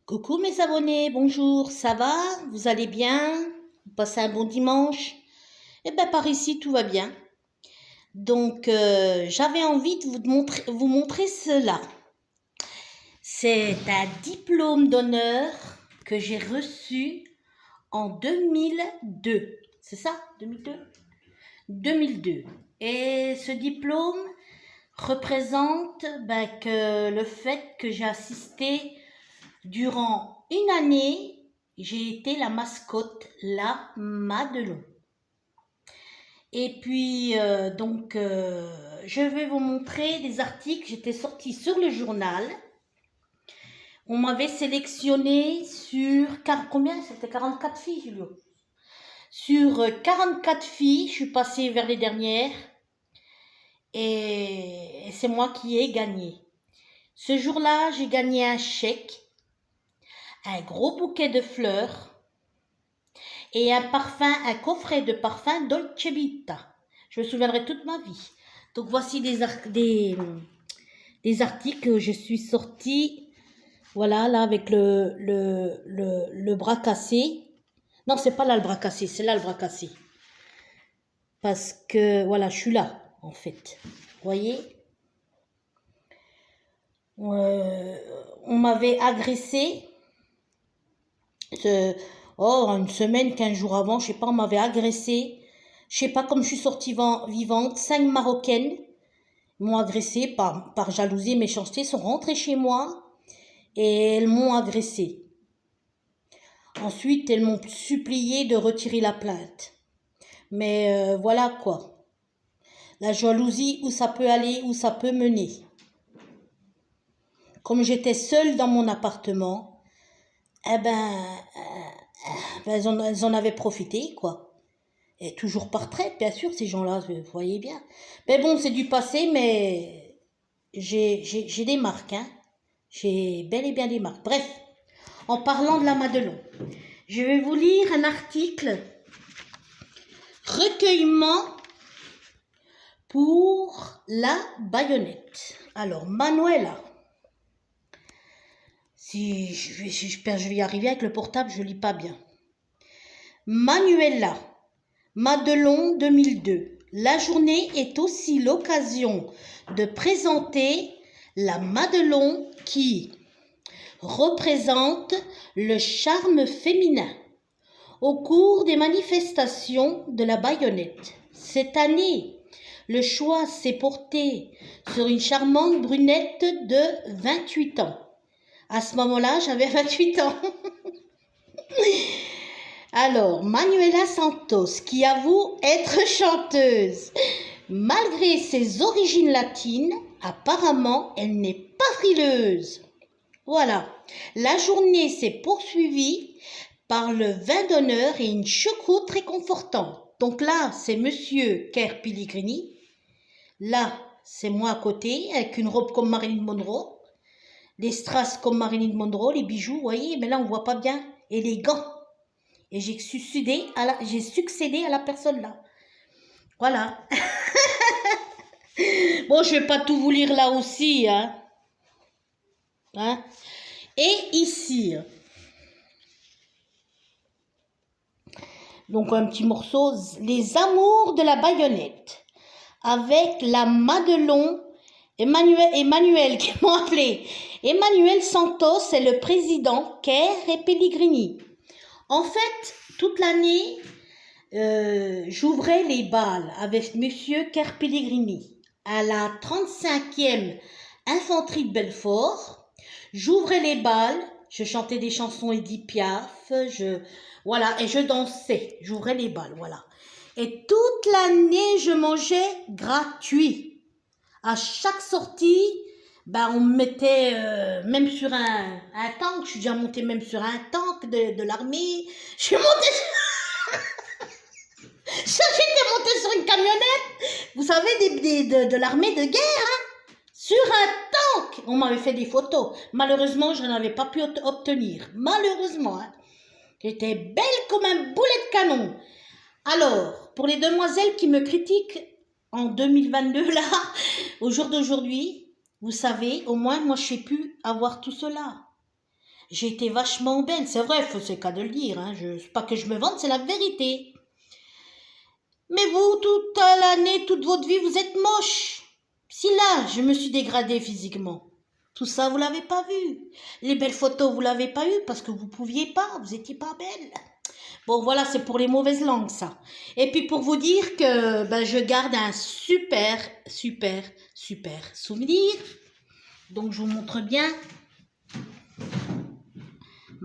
Coucou mes abonnés, bonjour, ça va? Vous allez bien? Vous passez un bon dimanche? Eh bien par ici tout va bien. Donc j'avais envie de vous montrer cela. C'est un diplôme d'honneur que j'ai reçu en 2002. C'est ça? 2002? 2002. Et ce diplôme représente que le fait que j'ai assisté durant une année, j'ai été la mascotte, la Madelon. Et puis, je vais vous montrer des articles. J'étais sortie sur le journal. On m'avait sélectionné sur... Combien? C'était 44 filles, Julio. Sur 44 filles, je suis passée vers les dernières. Et c'est moi qui ai gagné. Ce jour-là, j'ai gagné un chèque, un gros bouquet de fleurs et un coffret de parfum Dolce Vita. Je me souviendrai toute ma vie. Donc voici des articles que je suis sortie, voilà, là avec le bras cassé. Non, c'est pas là le bras cassé, c'est là le bras cassé. Parce que, voilà, je suis là, en fait. Vous voyez? On m'avait agressé. Une semaine, 15 jours avant, je sais pas, on m'avait agressé. Je sais pas, comme je suis sortie vivante, 5 Marocaines m'ont agressée par jalousie et méchanceté, sont rentrées chez moi et elles m'ont agressée. Ensuite, elles m'ont supplié de retirer la plainte. Mais voilà quoi. La jalousie, où ça peut aller, où ça peut mener. Comme j'étais seule dans mon appartement, elles en avaient profité, quoi. Et toujours par retraite, bien sûr, ces gens-là, vous voyez bien. Mais bon, c'est du passé, mais j'ai des marques, hein. J'ai bel et bien des marques. Bref, en parlant de la Madelon, je vais vous lire un article. Recueillement pour la baïonnette. Alors, Manuela. Si je vais y arriver avec le portable, je lis pas bien. Manuela. Madelon 2002. La journée est aussi l'occasion de présenter la Madelon qui représente le charme féminin au cours des manifestations de la baïonnette. Cette année, le choix s'est porté sur une charmante brunette de 28 ans. À ce moment-là, j'avais 28 ans. Alors, Manuela Santos, qui avoue être chanteuse. Malgré ses origines latines, apparemment, elle n'est pas frileuse. Voilà, la journée s'est poursuivie par le vin d'honneur et une choucroute réconfortante. Donc là, c'est Monsieur Kerr Pellegrini. Là, c'est moi à côté, avec une robe comme Marilyn Monroe. Les strass comme Marilyn Monroe, les bijoux, vous voyez, mais là, on ne voit pas bien. Et les gants. Et j'ai succédé à la personne là. Voilà. Bon, je ne vais pas tout vous lire là aussi. Hein. Et ici. Donc, un petit morceau. Les amours de la baïonnette. Avec la Madelon. Emmanuel qui m'ont appelé. Emmanuel Santos, c'est le président Kerr et Pellegrini. En fait, toute l'année, j'ouvrais les bals avec Monsieur Kerr Pellegrini à la 35e Infanterie de Belfort. J'ouvrais les bals, je chantais des chansons Edith Piaf, voilà, et je dansais. J'ouvrais les bals, voilà. Et toute l'année, je mangeais gratuit. À chaque sortie, on me mettait même sur un tank. Je suis déjà montée même sur un tank de l'armée. Je suis montée... J'étais montée sur une camionnette, vous savez, de l'armée de guerre, hein, sur un tank. On m'avait fait des photos. Malheureusement, je n'en avais pas pu obtenir. Malheureusement, hein. J'étais belle comme un boulet de canon. Alors, pour les demoiselles qui me critiquent en 2022, là, au jour d'aujourd'hui, vous savez, au moins, moi, je sais plus avoir tout cela. J'ai été vachement belle, c'est vrai, c'est qu'à de le dire, hein. C'est pas que je me vante, c'est la vérité. Mais vous, toute l'année, toute votre vie, vous êtes moche. Si là, je me suis dégradée physiquement, tout ça, vous l'avez pas vu. Les belles photos, vous l'avez pas eu parce que vous pouviez pas, vous étiez pas belle. Bon, voilà, c'est pour les mauvaises langues, ça. Et puis pour vous dire que ben, je garde un super souvenir. Donc, je vous montre bien.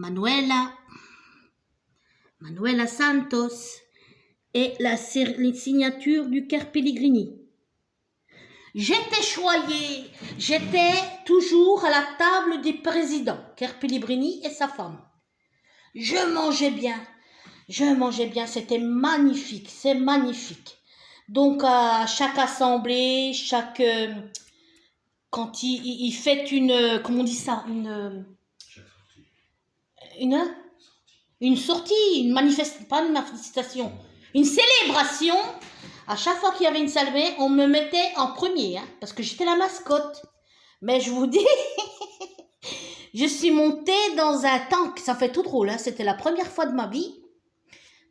Manuela Santos et la signature du Ker Pellegrini. J'étais choyée, j'étais toujours à la table du président, Ker Pellegrini et sa femme. Je mangeais bien, c'était magnifique, c'est magnifique. Donc à chaque assemblée, quand il fait une, comment on dit ça, une sortie, pas une manifestation, une célébration. À chaque fois qu'il y avait une saluée, on me mettait en premier, hein, parce que j'étais la mascotte. Mais je vous dis, je suis montée dans un tank. Ça fait tout drôle, hein, c'était la première fois de ma vie.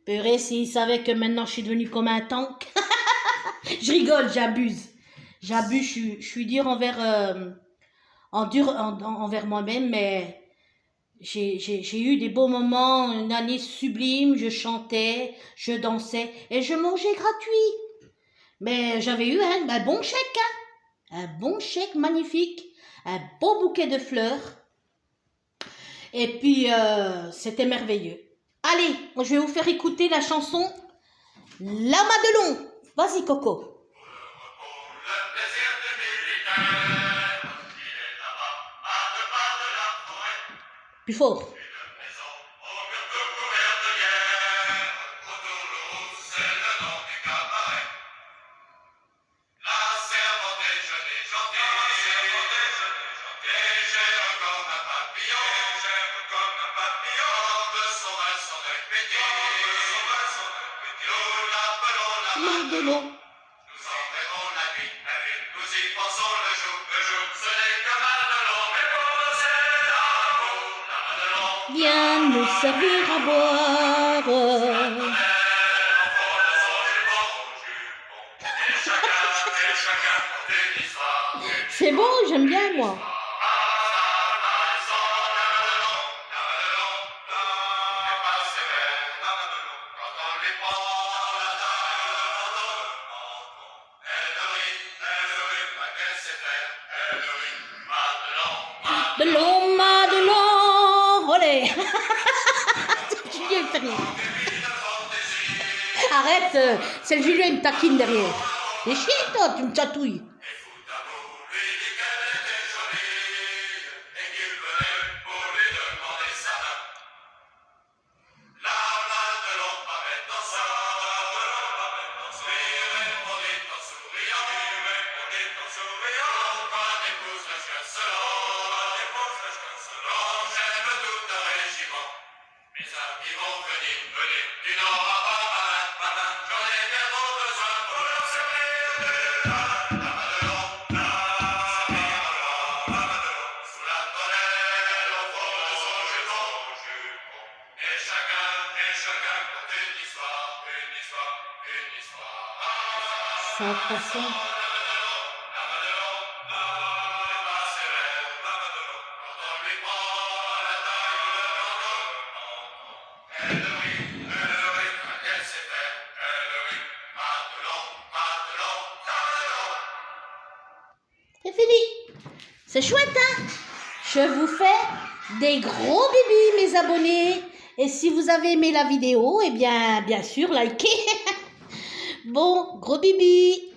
Purée, s'ils savaient que maintenant je suis devenue comme un tank. Je rigole, j'abuse. Je suis dure envers moi-même, mais j'ai eu des beaux moments, une année sublime. Je chantais, je dansais et je mangeais gratuit. Mais j'avais eu un bon chèque, hein, un bon chèque magnifique, un beau bouquet de fleurs. Et puis, c'était merveilleux. Allez, je vais vous faire écouter la chanson La Madelon. Vas-y, Coco. Plus fort. Madelon. Nous en rêvons la nuit, nous y pensons le jour, ce n'est que Madelon, mais pour nous c'est l'amour, la Madelon. Viens nous servir à boire. C'est bon, j'aime bien moi. Madelon, olé. Julien me fait rire. Arrête, c'est le Julien qui me taquine derrière. T'es chier toi, tu me chatouilles. Sa façon. C'est fini. C'est chouette, hein? Je vous fais des gros bibis, mes abonnés. Et si vous avez aimé la vidéo, eh bien sûr, likez. Bon, gros bibi.